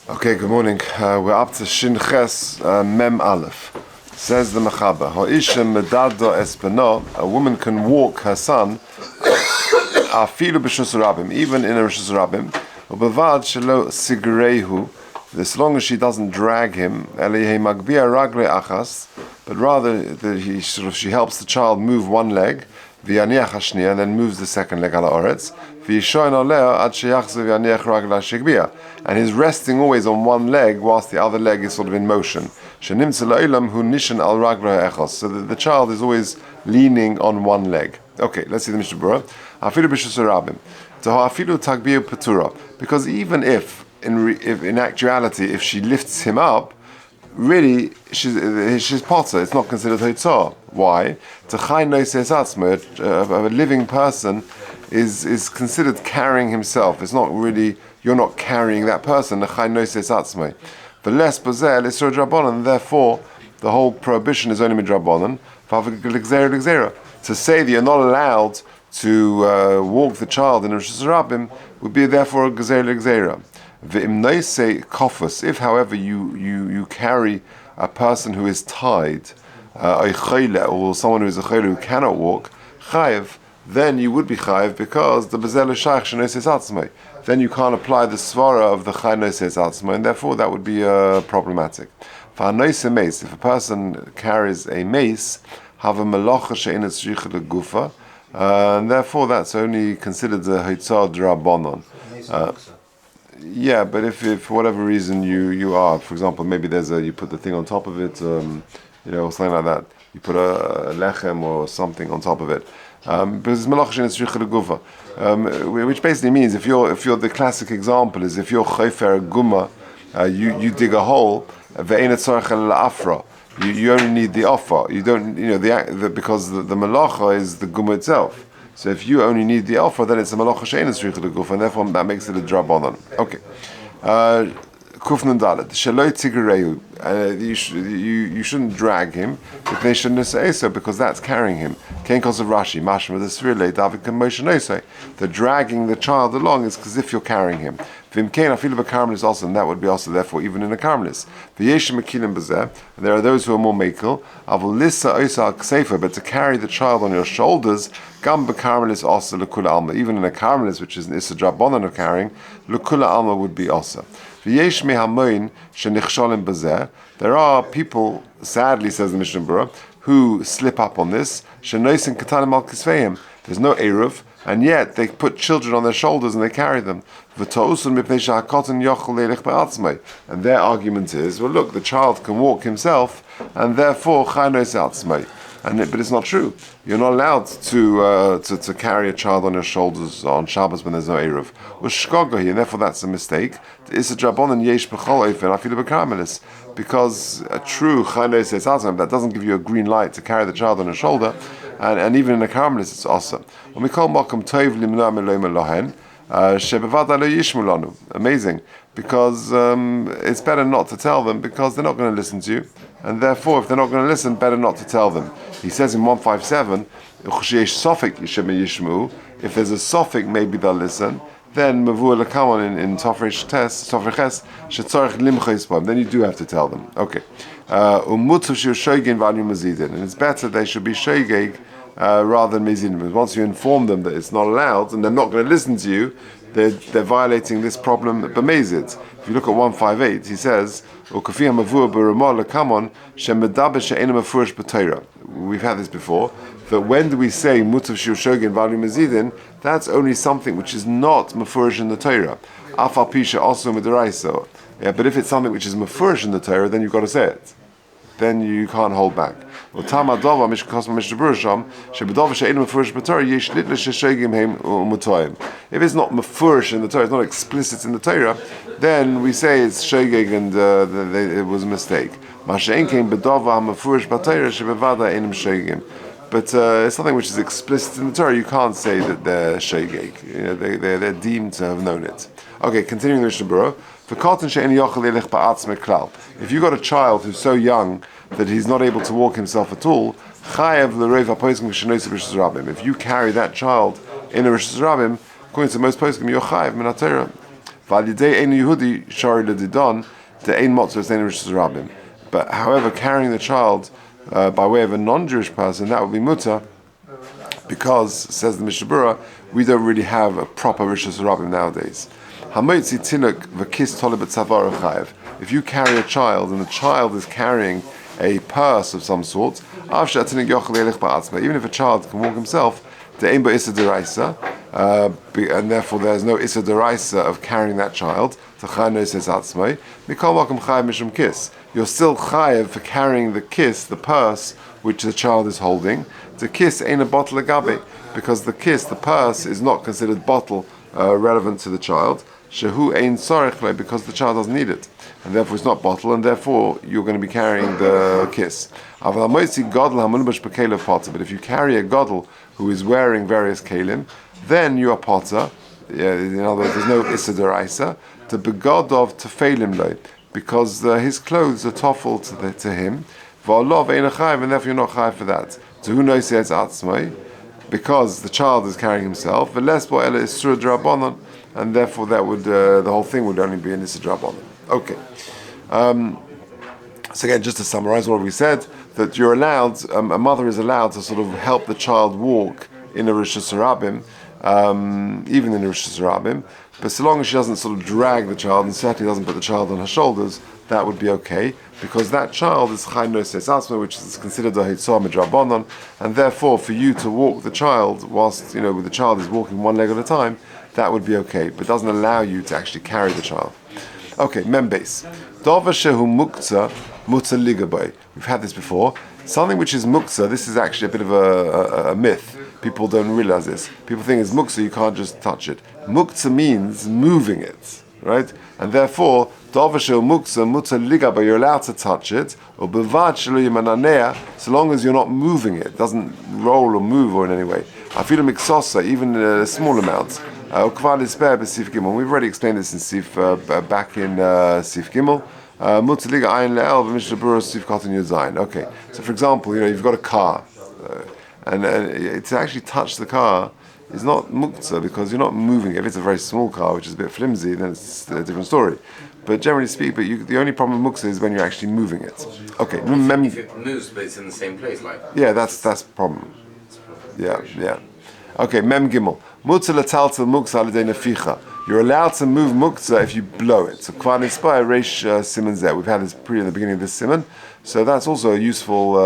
Okay, good morning. We're up to Shin Ches Mem Aleph. Says the Mechaber, Ha'isha medado espeno, a woman can walk her son, afilu b'shus rabim, even in a b'shus rabim, u'bevad shelo sigreihu, as long as she doesn't drag him, eliyeh magbia ragle achas, but rather she helps the child move one leg, v'yaniach hashniya, and then moves the second leg ala oretz, v'yishoin oleo ad sheyachzu v'yaniach ragle shigbia, and he's resting always on one leg whilst the other leg is sort of in motion. So the child is always leaning on one leg. Okay, let's see the Mishnah Berurah. Because even if in actuality, if she lifts him up, really she's potter. It's not considered hotzah. Why? A living person is considered carrying himself. It's not really, you're not carrying that person. The less bazel is drabonan, therefore the whole prohibition is only midrabonan. To say that you're not allowed to walk the child in a Rosh Hashanah would be therefore a gezer l'gzera. If, however, you carry a person who is tied, or someone who is a chayla who cannot walk, chayiv, then you would be chayiv because the bezel shaykh shenosis atzmai. Then you can't apply the svara of the chaynosis atzmai, and therefore that would be problematic. If a person carries a mace, have a melacha she'enet tzricha legufa, and therefore that's only considered a hitzah drabonon. Yeah, but if for whatever reason you are, for example, maybe you put the thing on top of it, or something like that. You put a lechem or something on top of it. Because which basically means if you're the classic example is if you're chofer guma, you dig a hole, you only need the offer. You don't, because the malacha is the guma itself. So if you only need the offer, then it's a malacha she'ein tzricha l'gufa, and therefore that makes it a drabonon. Okay. Kufnan dalet sheloi tigreyu. You shouldn't drag him. If they shouldn't say so, because that's carrying him. Kain cause of Rashi mashma the svirle David can motion. The dragging the child along is because if you're carrying him. V'imkein afilu b'karmelis also, and that would be also therefore even in a karmelis. V'yeshim mekilim b'zeh. There are those who are more mekel. Avol lissa oisa kseifa, but to carry the child on your shoulders. Gam b'karmelis also l'kula alma. Even in a karmelis, which is an issa drabonon of carrying, l'kula alma would be also. V'yesh mehamoin shenichsholim b'zeh. There are people, sadly, says the Mishnah Berurah, who slip up on this. Shenoisin katanim al kisveim. There's no eruv, and yet they put children on their shoulders and they carry them. And their argument is, well, look, the child can walk himself, and therefore chaynos atzmai. But it's not true. You're not allowed to carry a child on your shoulders on Shabbos when there's no eruv. And therefore that's a mistake. It's a drabonon yesh b'chol ofen afilu b'karmelis, because a true chaynos atzmai that doesn't give you a green light to carry the child on your shoulder. And even in the karmelis, it's awesome. When we call makom toiv limna meloim lohen, shebevada lo yishmu lanu. Amazing, because it's better not to tell them because they're not going to listen to you, and therefore, if they're not going to listen, better not to tell them. He says in 157, if there's a suffix, maybe they'll listen. Then mavur lekamon in Tofresh Ches shetzorich limchos b'am. Then you do have to tell them. Okay. And it's better they should be shoygeg rather than mezidin. Once you inform them that it's not allowed and they're not going to listen to you, they're violating this problem b'mezid. If you look at 158, he says, we've had this before, that when do we say mutav shir shogin v'alu mezidin, that's only something which is not mafurish in the Torah. Afal pisha also midaraisa. Yeah, but if it's something which is mafurish in the Torah, then you've got to say it. Then you can't hold back. If it's not mafurish in the Torah, it's not explicit in the Torah, then we say it's shogeg and it was a mistake. But it's something which is explicit in the Torah. You can't say that they're shogeg. They're deemed to have known it. Okay, continuing the Mishnah Berurah. If you've got a child who's so young that he's not able to walk himself at all, if you carry that child in a Rosh Hashanah, according to most poskim, you're chayav min haTorah. But however, carrying the child by way of a non-Jewish person, that would be mutter, because, says the Mishnah Berurah, we don't really have a proper Rishus Rabbim nowadays. If you carry a child and the child is carrying a purse of some sort, even if a child can walk himself, and therefore there's no Issa Deraisa of carrying that child, you're still chayav for carrying the kiss, the purse, which the child is holding. The kiss ain't a bottle of gabe, because the kiss, the purse, is not considered bottle relevant to the child. Shehu ein sorech, because the child doesn't need it, and therefore it's not bottle, and therefore you're going to be carrying the kiss. But if you carry a gadol who is wearing various kelim, then you are potter. In other words, there's no issa deraisa to begodov to failim loy, because his clothes are toffel to him. And therefore you're not chayav for that. So who knows it's atzmai? Because the child is carrying himself, and therefore that would the whole thing would only be an issa drabanan. Okay. So again, just to summarize what we said, that you're allowed, a mother is allowed to sort of help the child walk in a Rishus Rabbim, even in a Rishus Rabbim, but so long as she doesn't sort of drag the child and certainly doesn't put the child on her shoulders, that would be okay, because that child is Chaim Noseis Asma, which is considered a Hitzah Midrabanan, and therefore for you to walk the child whilst, the child is walking one leg at a time, that would be okay, but doesn't allow you to actually carry the child. Okay, Membase. Dova shehu muktzah mutzah ligabay. We've had this before. Something which is muktzah, this is actually a bit of a myth. People don't realize this. People think it's muktzah, you can't just touch it. Muktzah means moving it, right? And therefore, dova shehu muktzah mutzah ligabay, you're allowed to touch it, or bevad shelo yimananea, so long as you're not moving it. It doesn't roll or move or in any way. Afilu miksosa, even small amounts. We've already explained this in Sif, back in Sif Gimel. Okay, so for example, you've got a car, and to actually touch the car is not muktzah because you're not moving it. If it's a very small car, which is a bit flimsy, then it's a different story. But generally speaking, the only problem with muktzah is when you're actually moving it. Okay, if it moves, but it's in the same place, like that's the problem. Yeah. Okay, Mem Gimel. You're allowed to move muktzah if you blow it. So Kvan Inspire Reish Simon Zeh. We've had this in the beginning of this simon. So that's also a useful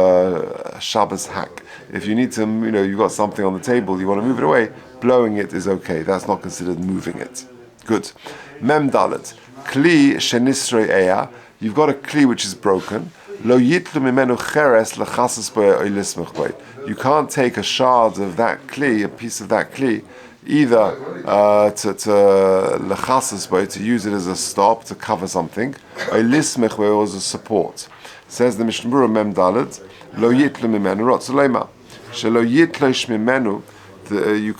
Shabbos hack. If you need to, you've got something on the table, you want to move it away, blowing it is okay. That's not considered moving it. Good. Mem Dalet. Kli shenisrei eya. You've got a kli which is broken. Lo yitlu mimenu cheres lechasas b'o ilismech b'o. You can't take a shard of that kli, a piece of that kli, either to lechasas b'o, to use it as a stop, to cover something, or ilismech b'o, as a support. Says the Mishnah Berurah Mem Dalet, lo yitlu mimenu rotzolema. Shelo yitlosh mimenu. You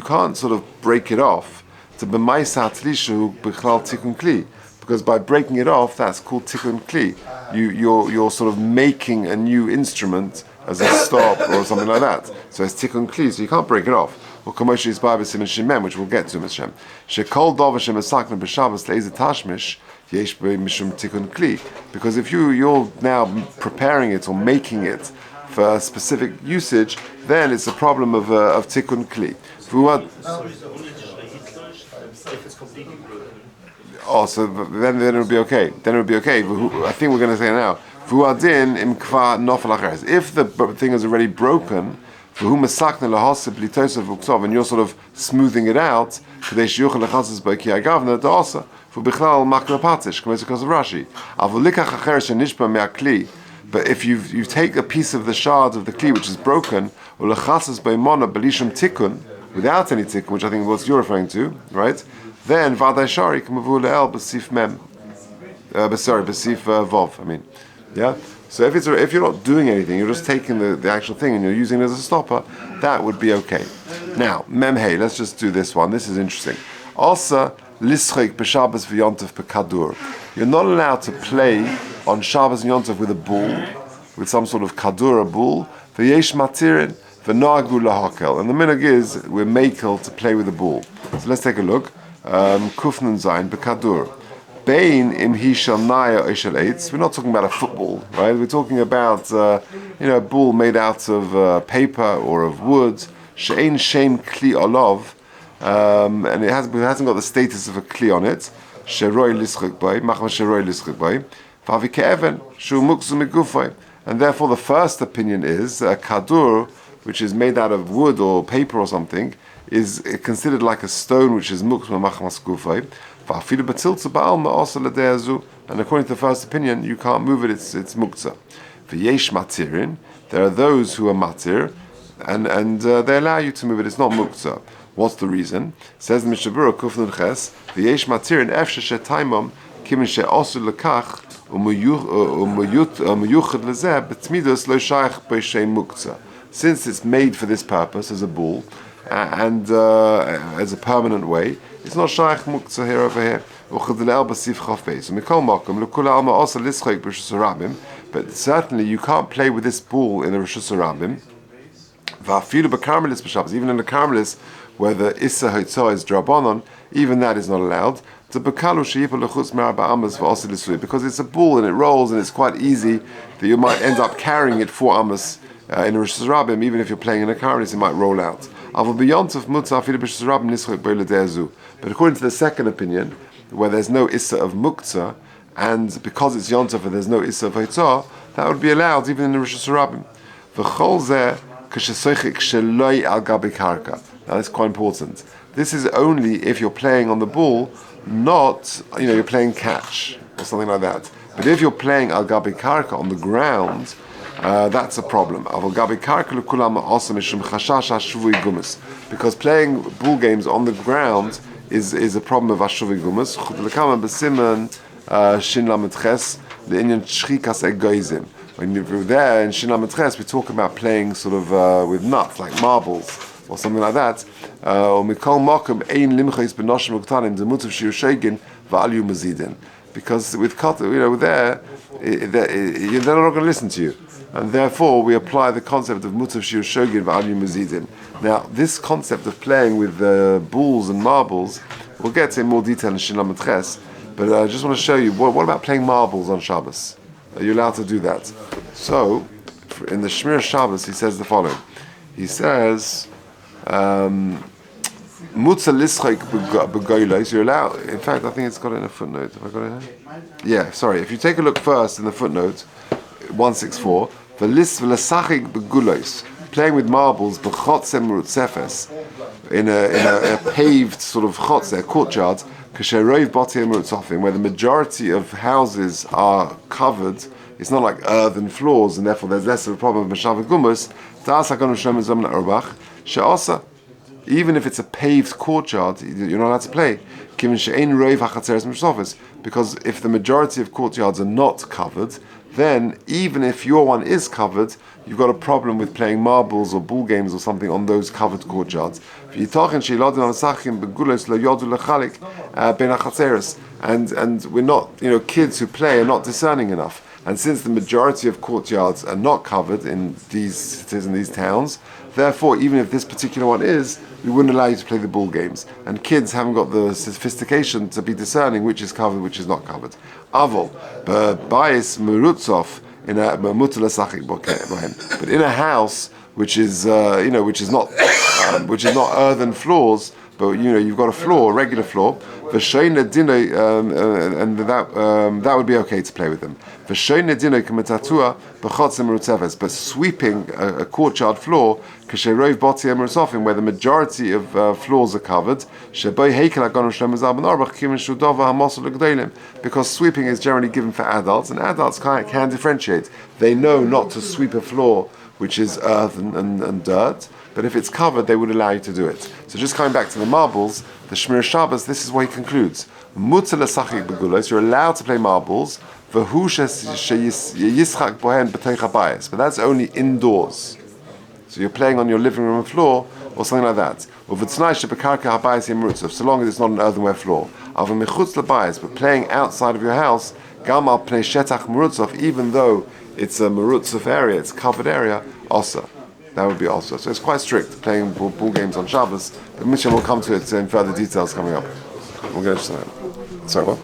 can't sort of break it off to b'maisa tlishu b'chlal tikun kli. Because by breaking it off, that's called tikkun kli. You're sort of making a new instrument as a stop or something like that. So it's tikkun kli, so you can't break it off. Or kamosh is by b'simin shemem, which we'll get to, Mishem. Shekol dover shemasakna b'Shabbos leiz tashmish yesh b'mishum tikkun kli. Because if you're now preparing it or making it for a specific usage, then it's a problem of tikkun kli. Oh, so then it would be okay. Then it would be okay. I think we're going to say now. If the thing is already broken, and you're sort of smoothing it out, but if you take a piece of the shard of the kli which is broken, without any tikkun, which I think is what you're referring to, right? Then Vaday Shari Kamavu Le'el B'Sif Mem. B'Sif Vov. Yeah. So if you're not doing anything, you're just taking the actual thing and you're using it as a stopper, that would be okay. Now Mem Hey, let's just do this one. This is interesting. Also Lischik b'Shabbos v'Yontav b'Kadur. You're not allowed to play on Shabbos and Yontav with a ball, with some sort of kadur, a ball. V'Yesh Matirin v'Noagu lahakel. And the minhag is we're makel to play with a ball. So let's take a look. Kufnan Zayin Bekadur. Bain im Hishal Naya Ishal Eitz. We're not talking about a football, right? We're talking about a ball made out of paper or of wood. She'ein Shem Kli Olov, and it hasn't got the status of a kli on it. Sheroi Lischuk Bay, Machma Sheroi Lischuk Bay. Vavi Ke'even Shu Muksu Megufay. And therefore, the first opinion is kadur, which is made out of wood or paper or something, is considered like a stone which is mukma machmas gufay. And according to the first opinion, you can't move it; it's muktzah. V'yesh matirin. There are those who are matir, and they allow you to move it. It's not muktzah. What's the reason? Says the Mishabura Kufnun Ches. V'yesh matirin efshe shetaimam kimin she'osu lekach umuyuchad lezeh betmidos lo shaykh b'shem muktzah. Since it's made for this purpose as a ball and as a permanent way, it's not shaykh muktzah here over here. But certainly you can't play with this ball in a Rishus Harabim. Even in the Carmelis, where the Issa Hotzah is Drabanon, even that is not allowed. Because it's a ball and it rolls and it's quite easy that you might end up carrying it 4 Amos in a Rishus Harabim. Even if you're playing in a Carmelis, it might roll out. But according to the second opinion, where there's no Issa of Muktzah, and because it's Yontov and there's no Issa of Hotzah, that would be allowed even in the Rishus Harabim. Now that's quite important. This is only if you're playing on the ball, not, you're playing catch or something like that. But if you're playing al gabi karka on the ground, that's a problem. Because playing ball games on the ground is a problem of ashuvei gumus. When you're there in Shin Lamed Ches, we talk about playing sort of with nuts, like marbles or something like that. Because with kata, there, they're not going to listen to you. And therefore, we apply the concept of mutav shir shogin v'alyu mezidin. Now, this concept of playing with balls and marbles, we'll get to in more detail in Shin Lamed Ches, but I just want to show you, what about playing marbles on Shabbos? Are you allowed to do that? So, in the Shmir Shabbos, he says the following. He says, Mutza lischek b'goylos, you're allowed, in fact, I think it's got it in a footnote. Have I got it here? Yeah, sorry. If you take a look first in the footnote, 164, v'lisachik b'gulos, playing with marbles, b'chotzem rutzefes, in a paved sort of chotzer, courtyard, where the majority of houses are covered. It's not like earthen floors, and therefore there's less of a problem of Mashav Gumus. Even if it's a paved courtyard, you're not allowed to play. Because if the majority of courtyards are not covered, then even if your one is covered, you've got a problem with playing marbles or ball games or something on those covered courtyards. And we're not, kids who play are not discerning enough. And since the majority of courtyards are not covered in these cities and these towns, therefore, even if this particular one is, we wouldn't allow you to play the ball games. And kids haven't got the sophistication to be discerning which is covered, which is not covered. Avol, b'bayis merutzov in a but in a house which is not earthen floors, but you've got a floor, a regular floor. And that would be okay to play with them. But sweeping a courtyard floor, where the majority of floors are covered, because sweeping is generally given for adults, and adults can differentiate. They know not to sweep a floor which is earth and dirt, but if it's covered, they would allow you to do it. So just coming back to the marbles, the Shmir Shabbos, this is what he concludes. You're allowed to play marbles, but that's only indoors. So you're playing on your living room floor or something like that. So long as it's not an earthenware floor. But playing outside of your house, even though it's a merutzov area, it's a covered area, also. That would be also. So it's quite strict playing ball games on Shabbos. But Mishnah will come to it in further details coming up. We'll get to that. Sorry, what?